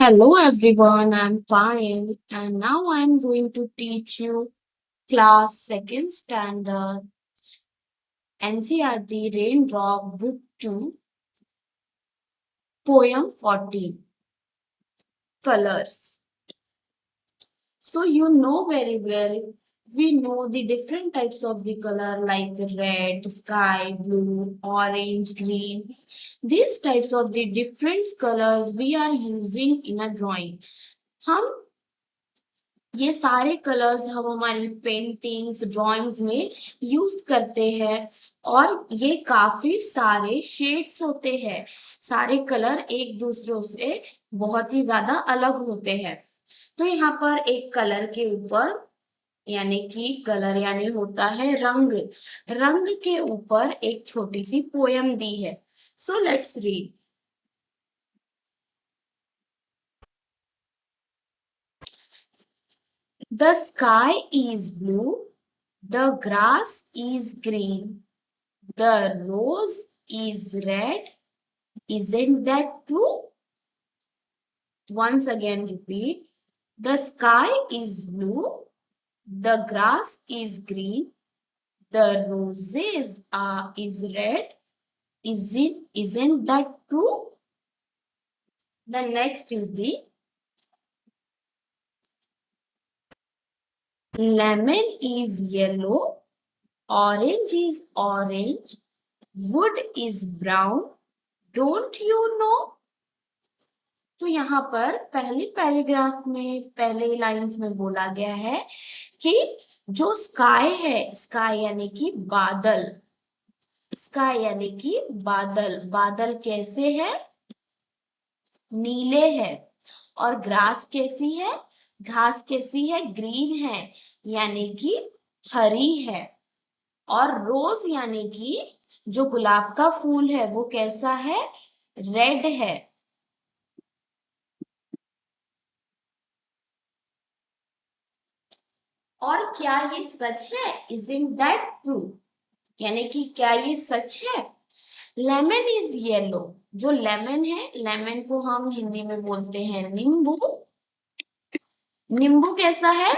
Hello everyone, I'm fine and now I'm going to teach you class second standard NCERT Raindrop Book 2 Poem 14 Colors. So you know very well, we know the different types of the color like red, sky, blue, orange, green. These types of the different colors we are using in a drawing. हम ये सारे colours हम हमारी paintings drawings में use करते हैं और ये काफी सारे शेड्स होते हैं। सारे कलर एक दूसरों से बहुत ही ज्यादा अलग होते हैं। तो यहाँ पर एक कलर के ऊपर यानी कि कलर यानी होता है रंग, रंग के ऊपर एक छोटी सी पोयम दी है। So let's read. The sky is blue, the grass is green, the rose is red. Isn't that true? Once again, repeat. The sky is blue, the grass is green, the roses is red. Isn't that true? The next is the lemon is yellow, orange is orange, wood is brown. Don't you know? तो यहाँ पर पहले paragraph में पहले lines में बोला गया है कि जो स्काई है, स्काई यानी कि बादल, स्काई यानी कि बादल, बादल कैसे है? नीले है। और ग्रास कैसी है? घास कैसी है? ग्रीन है यानी कि हरी है। और रोज यानी कि जो गुलाब का फूल है वो कैसा है? रेड है। और क्या ये सच है? Isn't that true? यानी कि क्या ये सच है? लेमन इज येलो, जो लेमन है, लेमन को हम हिंदी में बोलते हैं नींबू। नींबू कैसा है?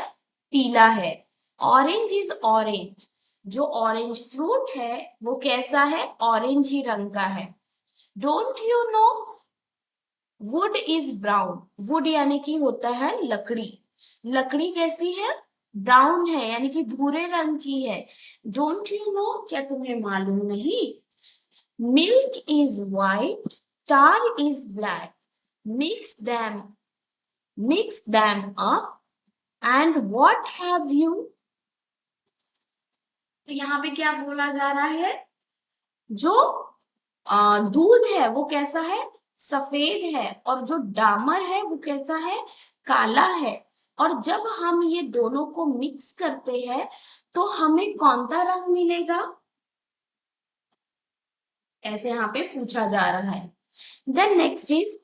पीला है। ऑरेंज इज ऑरेंज, जो ऑरेंज फ्रूट है वो कैसा है? ऑरेंज ही रंग का है। Don't you know? Would is brown, would यानी कि होता है लकड़ी, लकड़ी कैसी है? ब्राउन है यानी कि भूरे रंग की है। Don't you know? क्या तुम्हें मालूम नहीं? Milk is white, tar is black, mix them mix them up and what have you? तो यहाँ पे क्या बोला जा रहा है? जो दूध है वो कैसा है? सफेद है। और जो डामर है वो कैसा है? काला है। और जब हम ये दोनों को मिक्स करते हैं तो हमें कौन सा रंग मिलेगा? ऐसे यहाँ पे पूछा जा रहा है। Then next is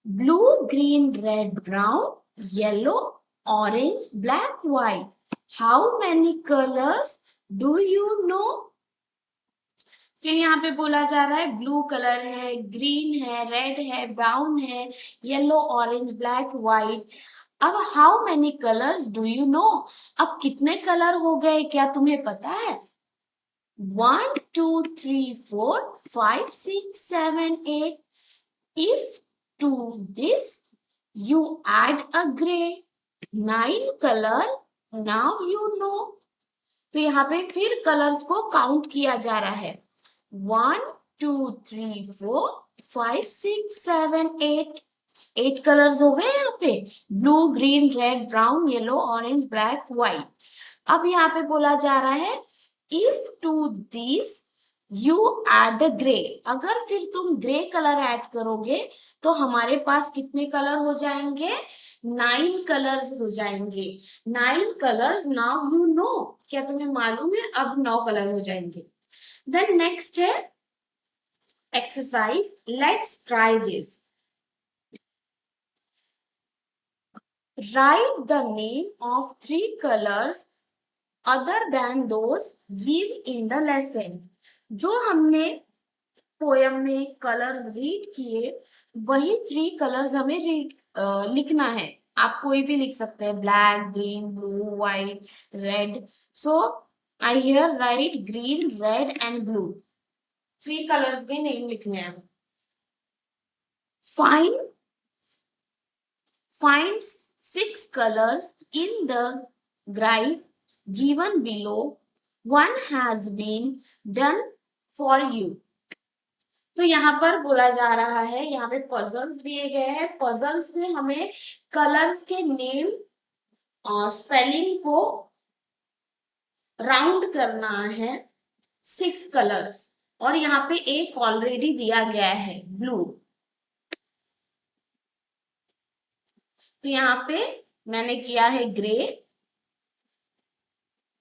blue, green, red, brown, yellow, orange, black, white. How many colours do you know? फिर यहाँ पे बोला जा रहा है ब्लू कलर है, ग्रीन है, रेड है, ब्राउन है, येलो, ऑरेंज, ब्लैक, व्हाइट। अब how many colours do you know? अब कितने कलर हो गए क्या तुम्हें पता है? 1 2 3 4 5 6 7 8। If to this you add a gray, 9 color, now you know। तो यहाँ पे फिर कलर्स को काउंट किया जा रहा है। 1 2 3 4 5 6 7 8। 8 कलर्स हो गए यहाँ पे, blue, green, red, brown, yellow, orange, black, white. अब यहाँ पे बोला जा रहा है if to this you add grey, अगर फिर तुम ग्रे कलर ऐड करोगे तो हमारे पास कितने कलर हो जाएंगे? 9 कलर्स हो जाएंगे। 9 कलर्स, नाउ यू नो। क्या तुम्हें मालूम है? अब 9 कलर हो जाएंगे। देन नेक्स्ट है exercise, let's try this. Right the name of 3 colours other than those give in the lesson. जो हमने पोयम में कलर्स रीड किए, वही 3 कलर्स हमें रीड लिखना है। आप कोई भी लिख सकते हैं, black, green, blue, white, red. So I hear right green, red and blue. 3 colours के नेम लिखने हैं। Find Find 6 colors in the grid given below. One has been done for you. तो यहाँ पर बोला जा रहा है, यहाँ पे पजल्स दिए गए हैं। पजल्स में हमें कलर्स के नेम स्पेलिंग को राउंड करना है 6 कलर्स, और यहाँ पे एक ऑलरेडी दिया गया है, ब्लू। तो यहाँ पे मैंने किया है grey,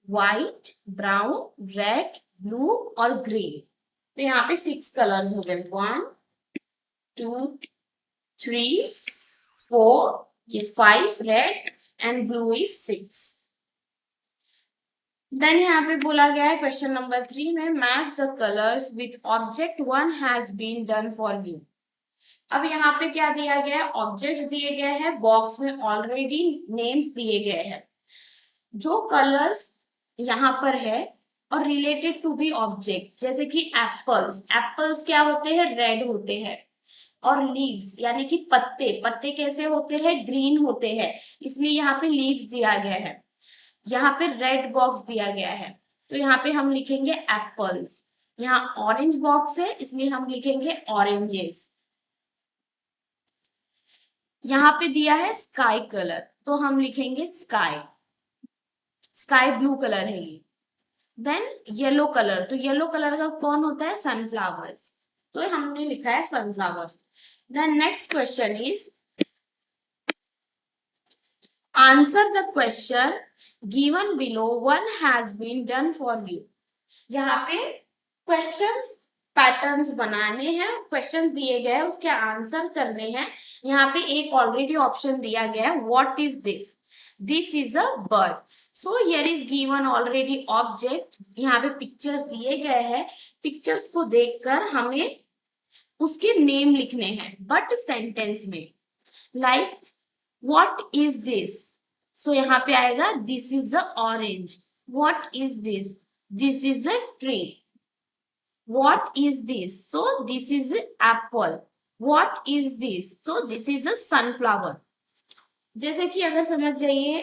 white, brown, red, blue और ग्रीन। तो यहाँ पे 6 कलर्स हो गए, 1 2 3 4, ये 5 red and blue is 6। Then यहाँ पे बोला गया है क्वेश्चन नंबर 3 में, match the colours with object one has been done for you. अब यहाँ पे क्या दिया गया है, ऑब्जेक्ट्स दिए गए हैं, बॉक्स में ऑलरेडी नेम्स दिए गए हैं। जो कलर्स यहाँ पर है और रिलेटेड टू बी ऑब्जेक्ट, जैसे कि एप्पल्स, एप्पल्स क्या होते हैं, रेड होते हैं। और लीव्स यानी कि पत्ते, पत्ते कैसे होते हैं, ग्रीन होते हैं, इसलिए यहाँ पे लीव्स दिया गया है। यहाँ पे रेड बॉक्स दिया गया है, तो यहाँ पे हम लिखेंगे एप्पल्स। यहाँ ऑरेंज बॉक्स है, इसलिए हम लिखेंगे ऑरेंजेस। यहाँ पे दिया है स्काई कलर, तो हम लिखेंगे स्काई, स्काई ब्लू कलर है ये। देन येलो कलर, तो येलो कलर का कौन होता है, सनफ्लावर्स, तो हमने लिखा है sunflowers. Then next question is answer the question given below, one has been done for you. यहाँ पे क्वेश्चंस पैटर्न्स बनाने हैं, क्वेश्चन दिए गए हैं, उसके आंसर करने हैं। यहाँ पे एक ऑलरेडी ऑप्शन दिया गया है, what is this, this is a bird. So here is given already object, यहाँ पे पिक्चर्स दिए गए हैं, पिक्चर्स को देखकर हमें उसके नेम लिखने हैं, बट सेंटेंस में। लाइक व्हाट इज दिस, सो यहाँ पे आएगा this is a orange. What is this, this is a tree. What is this? So this is an apple. What is this? So this is a sunflower. जैसे कि अगर समझ जाइए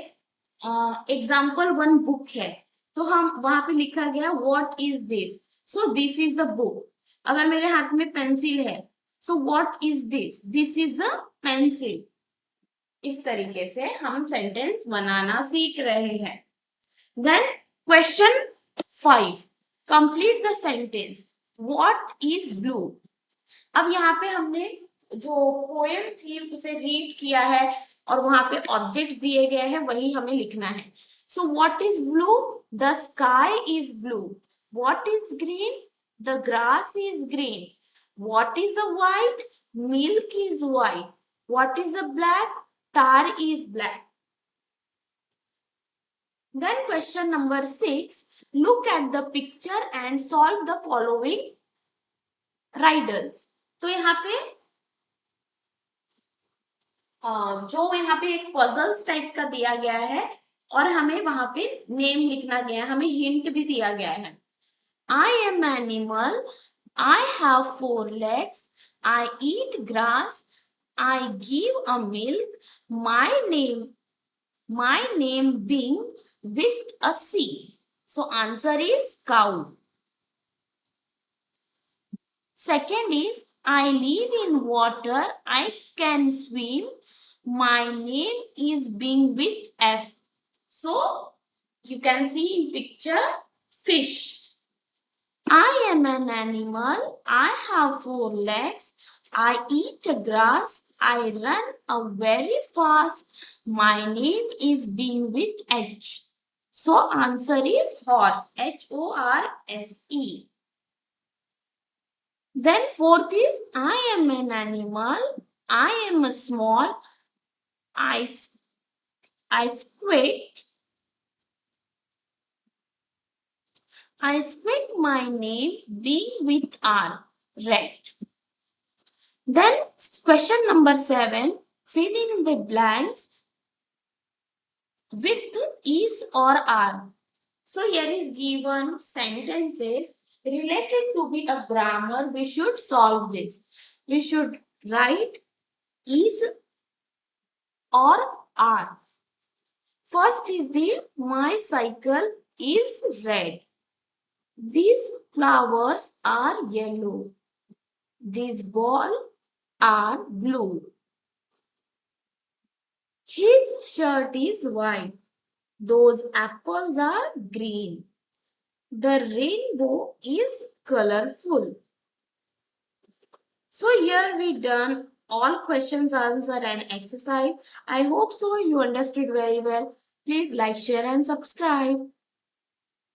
example 1 book है, तो हम वहां पे लिखा गया what is this, so this is a book. अगर मेरे हाथ में पेंसिल है, so what is this, this is a pencil. इस तरीके से हम सेंटेंस बनाना सीख रहे हैं। Then question 5, complete the sentence, what is blue. अब यहाँ पे हमने जो पोएम थी उसे रीड किया है, और वहां पे ऑब्जेक्ट्स दिए गए हैं, वही हमें लिखना है। So what is blue, the sky is blue. What is green, the grass is green. What is a white, milk is white. What is a black, tar is black. Then question number 6, look at the picture and solve the following riddles. तो यहाँ पे जो यहाँ पे एक puzzles type का दिया गया है, और हमें वहां पे नेम लिखना गया है, हमें हिंट भी दिया गया है। I am animal, I have 4 legs, I eat grass, I give a milk, my name being with a C. So answer is cow. Second is I live in water, I can swim, my name is being with F. So you can see in picture fish. I am an animal, I have 4 legs, I eat grass, I run very fast, my name is being with H. So answer is horse, Horse. Then fourth is I am an animal, I am a small, I squeak, my name being with R. red. Then question number 7, fill in the blanks with is or are. So here is given sentences related to be a grammar. We should solve this. We should write is or are. First is the my cycle is red. These flowers are yellow. These balls are blue. His shirt is white. Those apples are green. The rainbow is colorful. So here we done all questions, answer and exercise. I hope so you understood very well. Please like, share and subscribe.